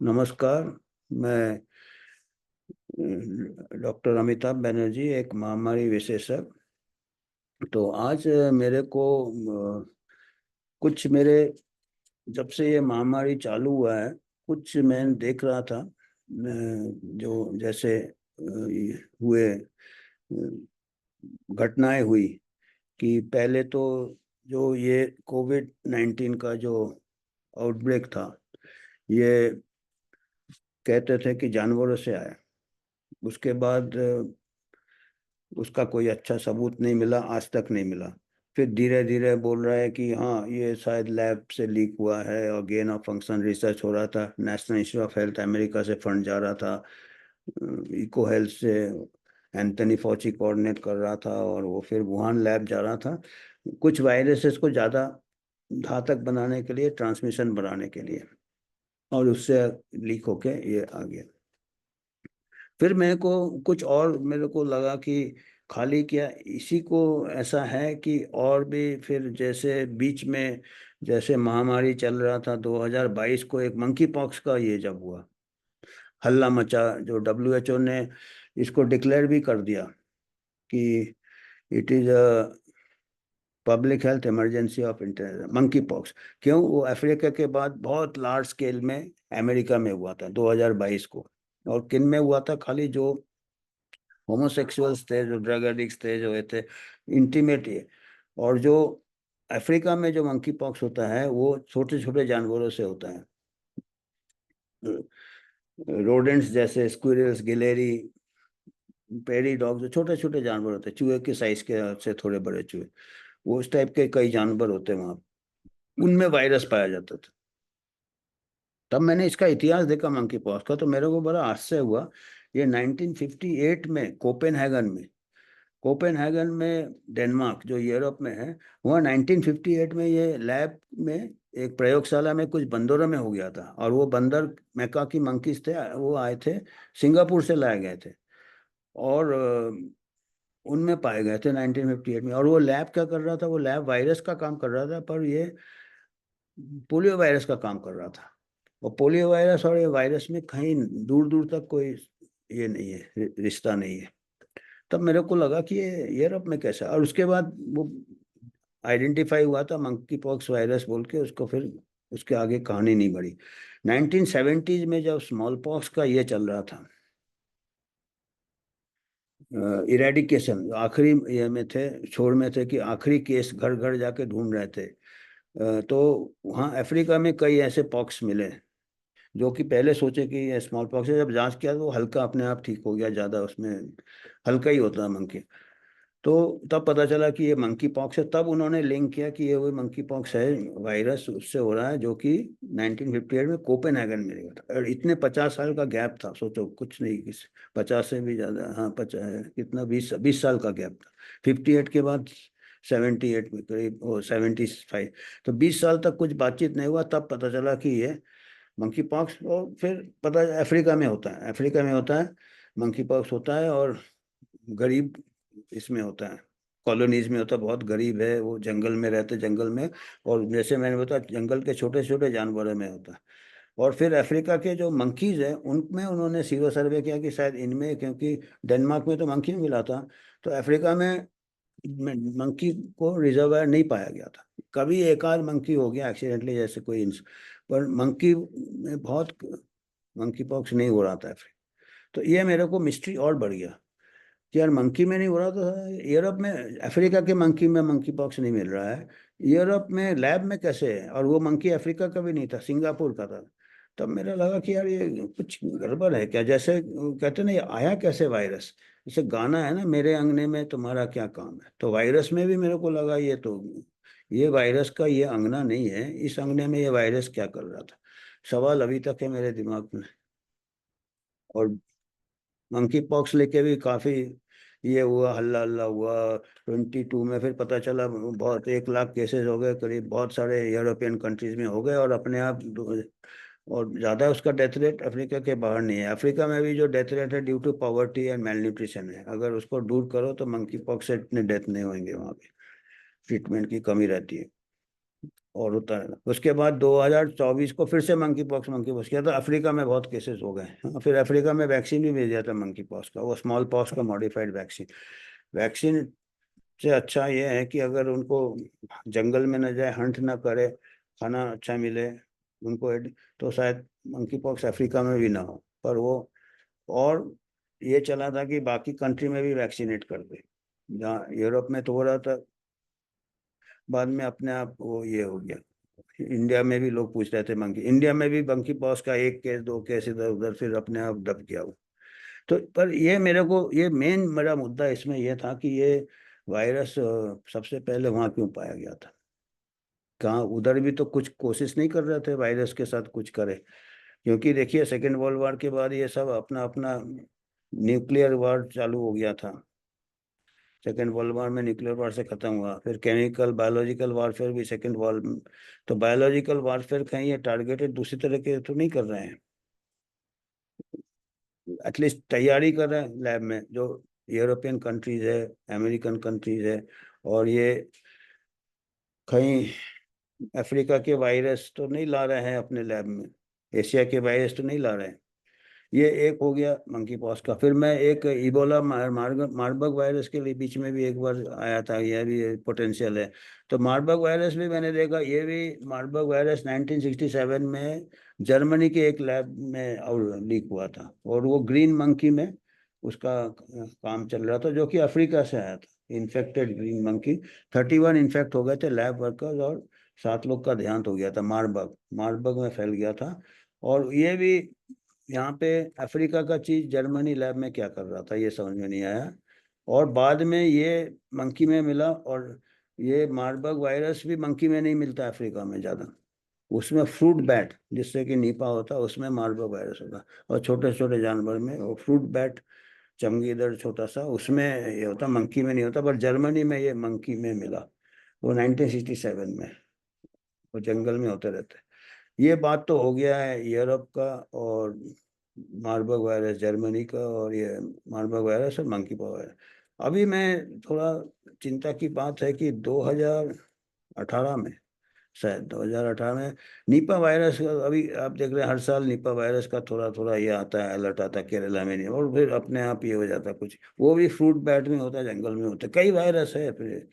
नमस्कार। मैं डॉक्टर अमिताभ बनर्जी, एक महामारी विशेषज्ञ। तो आज मेरे को कुछ मेरे जब से ये महामारी चालू हुआ है, कुछ मैं देख रहा था। जो जैसे ये हुए घटनाएं हुई कि पहले तो जो ये कोविड-19 का जो आउटब्रेक था, ये कहते थे कि जानवरों से आया। उसके बाद उसका कोई अच्छा सबूत नहीं मिला, आज तक नहीं मिला। फिर धीरे धीरे बोल रहा है कि हाँ, ये शायद लैब से लीक हुआ है और गेन ऑफ फंक्शन रिसर्च हो रहा था, national institute of health America से फंड जा रहा था, इको हेल्थ से एंथनी फॉची कोऑर्डिनेट कर रहा था, और वो फिर वुहान लैब जा रहा था कुछ वायरसेस को ज़्यादा घातक बनाने के लिए, ट्रांसमिशन बढ़ाने के लिए, और उससे लीक होके ये आ गया। फिर मेरे को कुछ और मेरे को लगा कि खाली क्या इसी को ऐसा है कि और भी फिर जैसे बीच में जैसे महामारी चल रहा था 2022 को, एक मंकी पॉक्स का ये जब हुआ हल्ला मचा, जो डब्ल्यूएचओ ने इसको डिक्लेयर भी कर दिया कि it is a public health emergency of inter monkey pox. क्यों? वो अफ्रीका के बाद बहुत लार्ज स्केल में अमेरिका में हुआ था 2022 को। और किन में हुआ था? खाली जो होमोसेक्सुअल्स थे, जो ड्रग एडिक्ट्स थे, जो ये थे इंटीमेट। और जो अफ्रीका में जो मंकी पॉक्स होता है वो छोटे छोटे जानवरों से होता है, रोडेंट्स जैसे स्क्विरल्स, गिलेरी, पेरी डॉग, जो छोटे छोटे जानवर होते हैं, चूहे के साइज के से थोड़े बड़े चूहे, वो उस टाइप के कई जानवर होते हैं वहां, उनमें वायरस पाया जाता था। तब मैंने इसका इतिहास देखा मंकी पॉक्स का, तो मेरे को बड़ा आश्चर्य हुआ। ये 1958 में कोपेनहेगन में डेनमार्क, जो यूरोप में है, वहाँ 1958 में ये लैब में एक प्रयोगशाला में कुछ बंदरों में हो गया था। और वो बंदर मैकाकी मंकीज थे, वो आए थे, सिंगापुर से लाए गए थे, और उनमें पाए गए थे 1958 में। और वो लैब क्या कर रहा था? वो लैब वायरस का काम कर रहा था, पर ये पोलियो वायरस का काम कर रहा था। और पोलियो वायरस और ये वायरस में कहीं दूर दूर तक कोई ये नहीं है, रिश्ता नहीं है। तब मेरे को लगा कि ये यूरोप में कैसा। और उसके बाद वो आइडेंटिफाई हुआ था मंकी पॉक्स वायरस बोल के, उसको फिर उसके आगे कहानी नहीं बढ़ी। 1970s में जब स्मॉल पॉक्स का ये चल रहा था, इरेडिकेशन, आखिरी ये में थे, छोर में थे कि आखिरी केस घर घर जाके ढूंढ रहे थे। तो वहाँ अफ्रीका में कई ऐसे पॉक्स मिले जो कि पहले सोचे कि ये स्मॉल पॉक्स है। जब जांच किया तो वो हल्का अपने आप ठीक हो गया, ज़्यादा उसमें हल्का ही होता है मंकी। तो तब पता चला कि ये मंकी पॉक्स है। तब उन्होंने लिंक किया कि ये वही मंकी पॉक्स है, वायरस उससे हो रहा है, जो कि 1958 में कोपेनहेगन में हुआ था। और इतने 50 साल का गैप था, सोचो, कुछ नहीं, किस 50 से भी ज़्यादा, हाँ 50, कितना, 20 साल का गैप था। 58 के बाद 78 में करीब, ओ 75, तो 20 साल तक कुछ बातचीत नहीं हुआ। तब पता चला कि ये मंकी पॉक्स, और फिर पता अफ्रीका में होता है, अफ्रीका में होता है मंकी पॉक्स होता है। और गरीब इसमें होता है, कॉलोनीज में होता है, बहुत गरीब है वो, जंगल में रहते, जंगल में। और जैसे मैंने बताया, जंगल के छोटे छोटे जानवरों में होता है। और फिर अफ्रीका के जो मंकीज है उनमें उन्होंने सीरो सर्वे किया कि शायद इनमें, क्योंकि डेनमार्क में तो मंकी मिला था, तो अफ्रीका में मंकी को रिजर्वायर नहीं पाया गया था। कभी एक आध मंकी हो गया एक्सीडेंटली, जैसे कोई पर मंकी में बहुत मंकी पॉक्स नहीं हो रहा था। तो ये मेरे को मिस्ट्री और बढ़ गया कि यार मंकी में नहीं हो रहा था, यूरोप में, अफ्रीका के मंकी में मंकी पॉक्स नहीं मिल रहा है, यूरोप में लैब में कैसे है? और वो मंकी अफ्रीका का भी नहीं था, सिंगापुर का था। तब मेरा लगा कि यार ये कुछ गड़बड़ है क्या। जैसे कहते ना, ये आया कैसे वायरस? जैसे गाना है ना, मेरे अंगने में तुम्हारा क्या काम है, तो वायरस में भी मेरे को लगा ये तो, ये वायरस का ये अंगना नहीं है, इस अंगने में ये वायरस क्या कर रहा था? सवाल अभी तक है मेरे दिमाग में। और मंकी पॉक्स लेके भी काफी ये हुआ, हल्ला हल्ला हुआ 22 में। फिर पता चला बहुत, 1 लाख केसेस हो गए करीब, बहुत सारे यूरोपियन कंट्रीज में हो गए, और अपने आप और ज़्यादा उसका डेथ रेट अफ्रीका के बाहर नहीं है। अफ्रीका में भी जो डेथ रेट है due to poverty and malnutrition है। अगर उसको दूर करो तो मंकी पॉक्स से इतने डेथ नहीं होंगे वहाँ पे, ट्रीटमेंट की कमी रहती है। और उतर उसके बाद 2024 को फिर से मंकी पॉक्स किया था। अफ्रीका में बहुत केसेस हो गए। हाँ, फिर अफ्रीका में वैक्सीन भी भेज दिया था मंकी पॉक्स का, वो स्मॉल पॉक्स का मॉडिफाइड वैक्सीन। वैक्सीन से अच्छा ये है कि अगर उनको जंगल में न जाए, हंट ना करे, खाना अच्छा मिले उनको, तो शायद मंकी पॉक्स अफ्रीका में भी ना हो। पर वो, और ये चला था कि बाकी कंट्री में भी वैक्सीनेट कर दे। जहाँ यूरोप में तो हो रहा था, बाद में अपने आप वो ये हो गया। इंडिया में भी लोग पूछ रहे थे मंकी, इंडिया में भी मंकी पॉक्स का एक केस दो केस इधर उधर, फिर अपने आप दब गया वो। तो पर ये मेरे को, ये मेन मेरा मुद्दा इसमें ये था कि ये वायरस सबसे पहले वहां क्यों पाया गया था? कहाँ उधर भी तो कुछ कोशिश नहीं कर रहे थे वायरस के साथ कुछ करे? क्योंकि देखिए सेकेंड वर्ल्ड वॉर के बाद ये सब अपना अपना न्यूक्लियर वॉर चालू हो गया था। सेकेंड वर्ल्ड वॉर में न्यूक्लियर वॉर से खत्म हुआ, फिर केमिकल बायोलॉजिकल वॉरफेयर भी सेकेंड वर्ल्ड। तो बायोलॉजिकल वॉरफेयर कहीं ये टारगेटेड दूसरी तरह के तो नहीं कर रहे हैं? एटलीस्ट तैयारी कर रहे हैं लैब में, जो यूरोपियन कंट्रीज है, अमेरिकन कंट्रीज है। और ये कहीं अफ्रीका के वायरस तो नहीं ला रहे हैं अपने लैब में, एशिया के वायरस तो नहीं ला रहे हैं। ये एक हो गया मंकी पॉक्स का। फिर मैं एक इबोला मार्बर्ग वायरस के लिए बीच में भी एक बार आया था, यह भी पोटेंशियल है। तो मार्बर्ग वायरस भी मैंने देखा, ये भी मार्बर्ग वायरस 1967 में जर्मनी के एक लैब में और लीक हुआ था, और वो ग्रीन मंकी में उसका काम चल रहा था, जो कि अफ्रीका से आया था। इन्फेक्टेड ग्रीन मंकी, 31 इन्फेक्ट हो गए थे लैब वर्कर्स, और 7 लोग का देहांत हो गया था। मार्बर्ग मार्बर्ग में फैल गया था। और ये भी यहाँ पे अफ्रीका का चीज जर्मनी लैब में क्या कर रहा था, ये समझ में नहीं आया। और बाद में ये मंकी में मिला, और ये मार्बर्ग वायरस भी मंकी में नहीं मिलता अफ्रीका में ज्यादा। उसमें फ्रूट बैट, जिससे कि नीपा होता है, उसमें मार्बर्ग वायरस होता। और छोटे छोटे जानवर में वो फ्रूट बैट, चमगीदड़ छोटा सा, उसमें ये होता, मंकी में नहीं होता। पर जर्मनी में ये मंकी में मिला, वो 1967 में। वो जंगल में होते रहते हैं। ये बात तो हो गया है यूरोप का, और मार्बर्ग वायरस जर्मनी का, और ये मार्बर्ग वायरस और मंकी पॉक्स वायरस। अभी मैं थोड़ा चिंता की बात है कि 2018 में, शायद 2018 में निपा वायरस अभी आप देख रहे हैं, हर साल निपा वायरस का थोड़ा थोड़ा ये आता है, अलर्ट आता है केरला में नहीं, और फिर अपने आप ये हो जाता है कुछ। वो भी फ्रूट बैट में होता है, जंगल में होता है, कई वायरस है फिर।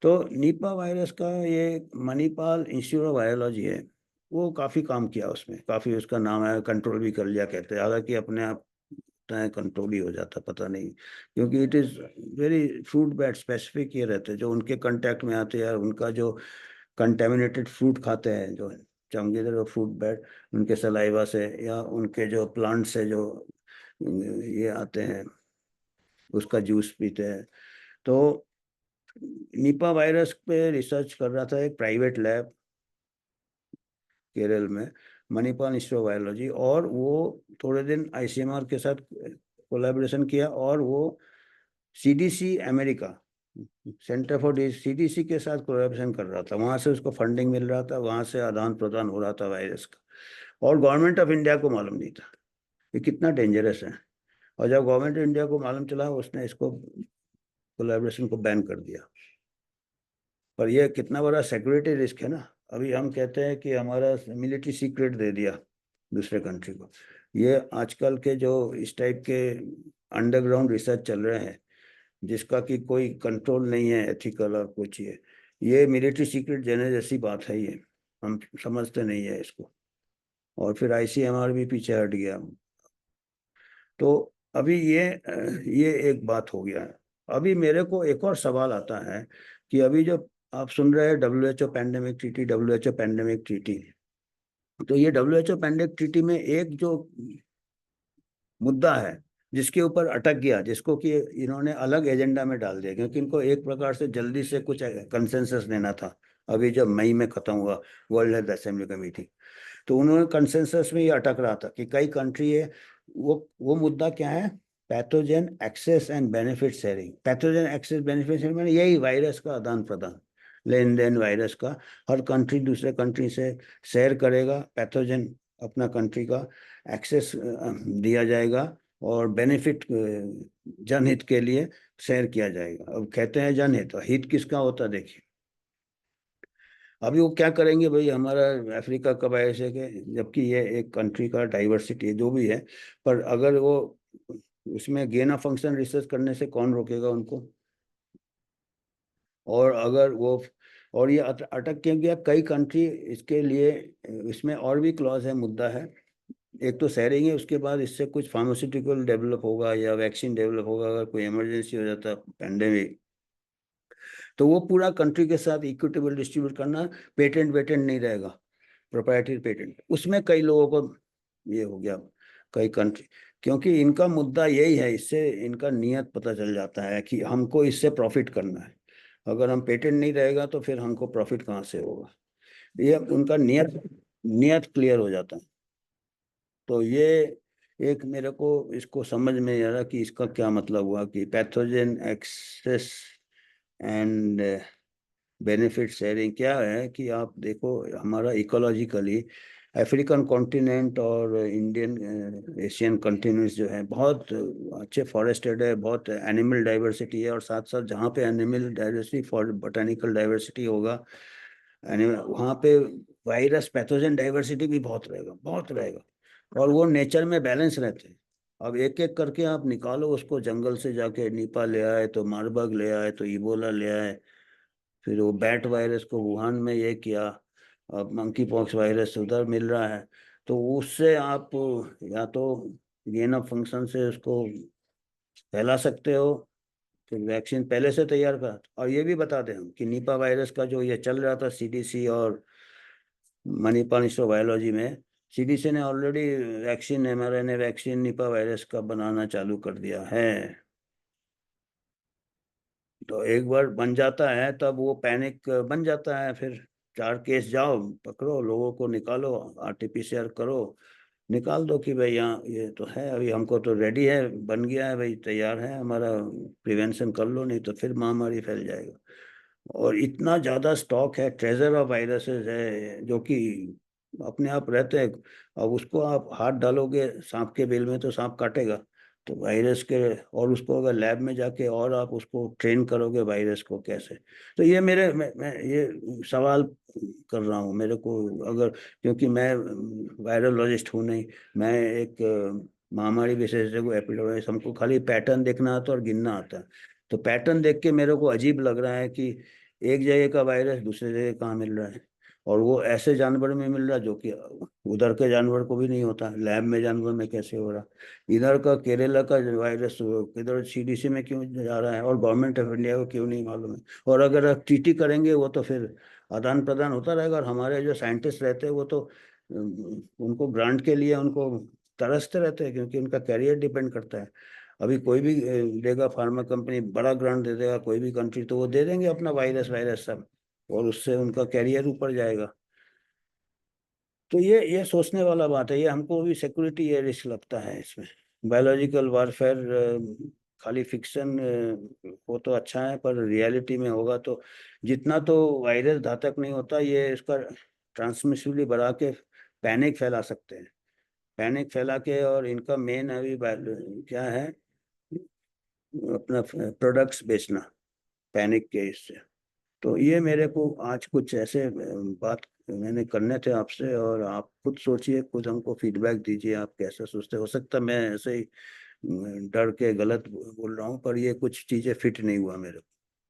तो निपा वायरस का ये मणिपाल इंस्टीट्यूट ऑफ वायरोलॉजी है, वो काफ़ी काम किया उसमें, काफ़ी उसका नाम है, कंट्रोल भी कर लिया कहते हैं। हालांकि अपने आप कंट्रोल ही हो जाता, पता नहीं, क्योंकि it is very fruit bat specific ये रहते हैं जो उनके कांटेक्ट में आते हैं, उनका जो कंटेमिनेटेड फ्रूट खाते हैं, जो चमगीदड़ और फ्रूट बैट, उनके सलाइवा से या उनके जो प्लांट से जो ये आते हैं, उसका जूस पीते हैं। तो निपा वायरस पे रिसर्च कर रहा था एक प्राइवेट लैब केरल में, मणिपाल इंस्टीट्यूट ऑफ बायोलॉजी। और वो थोड़े दिन आईसीएमआर के साथ कोलैबोरेशन किया, और वो CDC America, centre for CDC के साथ कोलैबोरेशन कर रहा था। वहाँ से उसको फंडिंग मिल रहा था, वहाँ से आदान प्रदान हो रहा था वायरस का। और गवर्नमेंट ऑफ इंडिया को मालूम नहीं था ये कितना डेंजरस है। और जब गवर्नमेंट ऑफ इंडिया को मालूम चला, उसने इसको कोलैबोरेशन को बैन कर दिया। पर यह कितना बड़ा सिक्योरिटी रिस्क है ना। अभी हम कहते हैं कि हमारा मिलिट्री सीक्रेट दे दिया दूसरे कंट्री को। ये आजकल के जो इस टाइप के अंडरग्राउंड रिसर्च चल रहे हैं, जिसका कि कोई कंट्रोल नहीं है एथिकल और कुछ, ये मिलिट्री सीक्रेट देने जैसी बात है ये। हम समझते नहीं है इसको। और फिर आईसीएमआर भी पीछे हट गया। तो अभी ये एक बात हो गया है। अभी मेरे को एक और सवाल आता है कि अभी जो आप सुन रहे हैं WHO pandemic treaty, WHO pandemic treaty, तो ये डब्ल्यूएचओ पैंडेमिक ट्रीटी में एक जो मुद्दा है जिसके ऊपर अटक गया, जिसको कि इन्होंने अलग एजेंडा में डाल दिया, क्योंकि इनको एक प्रकार से जल्दी से कुछ कंसेंसस लेना था। अभी जब मई में खत्म हुआ वर्ल्ड हेल्थ असेंबली का मीटिंग, तो उन्होंने कंसेंसस में ये अटक रहा था कि कई कंट्री है। वो मुद्दा क्या है? Pathogen access and benefit sharing. Pathogen access benefit sharing मैंने यही वायरस का आदान प्रदान, लेन देन वायरस का। हर कंट्री दूसरे कंट्री से शेयर करेगा पैथोजन, अपना कंट्री का एक्सेस दिया जाएगा, और बेनिफिट जनहित के लिए शेयर किया जाएगा। अब कहते हैं जनहित, हित किसका होता है देखिए। अभी वो क्या करेंगे भाई, हमारा अफ्रीका कब ऐसे के, जबकि ये एक कंट्री का डाइवर्सिटी है जो भी है, पर अगर वो उसमें गेन ऑफ फंक्शन रिसर्च करने से कौन रोकेगा उनको। और अगर वो, और ये अटक क्यों गया, कई कंट्री इसके लिए, इसमें और भी क्लॉज है, मुद्दा है। एक तो शेयरिंग है, उसके बाद इससे कुछ फार्मास्यूटिकल डेवलप होगा या वैक्सीन डेवलप होगा, अगर कोई इमरजेंसी हो जाता है, पेंडेमिक, तो वो पूरा कंट्री के साथ इक्विटेबल डिस्ट्रीब्यूट करना। पेटेंट वेटेंट नहीं रहेगा, प्रोप्राइटरी पेटेंट, उसमें कई लोगों को ये हो गया, कई कंट्री, क्योंकि इनका मुद्दा यही है, इससे इनका नियत पता चल जाता है कि हमको इससे प्रॉफिट करना है। अगर हम पेटेंट नहीं रहेगा तो फिर हमको प्रॉफिट कहाँ से होगा, ये उनका नियत, नियत क्लियर हो जाता है। तो ये एक मेरे को इसको समझ में नहीं आ रहा कि इसका क्या मतलब हुआ, कि pathogen access and benefit sharing क्या है, कि आप देखो हमारा इकोलॉजिकली अफ्रीकन कॉन्टिनेंट और इंडियन एशियन कॉन्टिनेंट्स जो है बहुत अच्छे फॉरेस्टेड है, बहुत एनिमल डाइवर्सिटी है, और साथ साथ जहाँ पे animal diversity for botanical diversity होगा, वहाँ पे वायरस पैथोजन डाइवर्सिटी भी बहुत रहेगा, बहुत रहेगा, और वो नेचर में बैलेंस रहते हैं। अब एक एक करके आप निकालो उसको, जंगल से जाके निपा ले आए, तो मारबर्ग ले आए, तो इबोला ले आए, फिर वो बैट वायरस को वुहान में ये किया, अब मंकी पॉक्स वायरस उधर मिल रहा है। तो उससे आप या तो गेन ऑफ फंक्शन से उसको फैला सकते हो, फिर वैक्सीन पहले से तैयार कर, और ये भी बता दें हम कि निपा वायरस का जो ये चल रहा था सीडीसी और मणिपाल इंस्टीट्यूट ऑफ बायोलॉजी में, सीडीसी ने already vaccine, mRNA vaccine Nipah virus का बनाना चालू कर दिया है। तो एक बार बन जाता है तब वो पैनिक बन जाता है, फिर 4 केस जाओ, पकड़ो लोगों को, निकालो, आरटीपीसीआर करो, निकाल दो कि भाई यहाँ ये तो है, अभी हमको तो रेडी है, बन गया है भाई, तैयार है हमारा, प्रिवेंशन कर लो, नहीं तो फिर महामारी फैल जाएगा। और इतना ज़्यादा स्टॉक है, ट्रेजर ऑफ वायरसेस है जो कि अपने आप रहते हैं। अब उसको आप हाथ डालोगे सांप के बिल में तो सांप काटेगा, तो वायरस के, और उसको अगर लैब में जाके और आप उसको ट्रेन करोगे वायरस को कैसे। तो ये मेरे मैं ये सवाल कर रहा हूँ मेरे को, अगर, क्योंकि मैं वायरोलॉजिस्ट हूँ नहीं, मैं एक महामारी विशेषज्ञ हूँ, एपिडेमियोलॉजिस्ट, हमको खाली पैटर्न देखना आता है और गिनना आता है। तो पैटर्न देख के मेरे को अजीब लग रहा है कि एक जगह का वायरस दूसरे जगह कहाँ मिल रहा है, और वो ऐसे जानवर में मिल रहा है जो कि उधर के जानवर को भी नहीं होता, लैब में जानवर में कैसे हो रहा। इधर का केरला का जो वायरस इधर सीडीसी में क्यों जा रहा है, और गवर्नमेंट ऑफ इंडिया को क्यों नहीं मालूम है। और अगर आप टीटी करेंगे वो तो फिर आदान प्रदान होता रहेगा, और हमारे जो साइंटिस्ट रहते हैं वो तो उनको ग्रांट के लिए उनको तरसते रहते हैं, क्योंकि उनका कैरियर डिपेंड करता है। अभी कोई भी देगा, फार्मा कंपनी बड़ा ग्रांट दे देगा कोई भी कंट्री, तो वो दे देंगे अपना वायरस वायरस सब, और उससे उनका कैरियर ऊपर जाएगा। तो ये सोचने वाला बात है, ये हमको भी सिक्योरिटी ये रिस्क लगता है इसमें। बायोलॉजिकल वारफेयर खाली फिक्शन हो तो अच्छा है, पर रियलिटी में होगा तो, जितना तो वायरस घातक नहीं होता, ये इसका ट्रांसमिसिबिलिटी बढ़ा के पैनिक फैला सकते हैं, पैनिक फैला के, और इनका मेन अभी क्या है, अपना प्रोडक्ट्स बेचना, पैनिक के इससे। तो ये मेरे को आज कुछ ऐसे बात मैंने करने थे आपसे, और आप खुद सोचिए, खुद हमको फीडबैक दीजिए, आप कैसा सोचते, हो सकता मैं ऐसे ही डर के गलत बोल रहा हूँ, पर ये कुछ चीजें फिट नहीं हुआ मेरे को।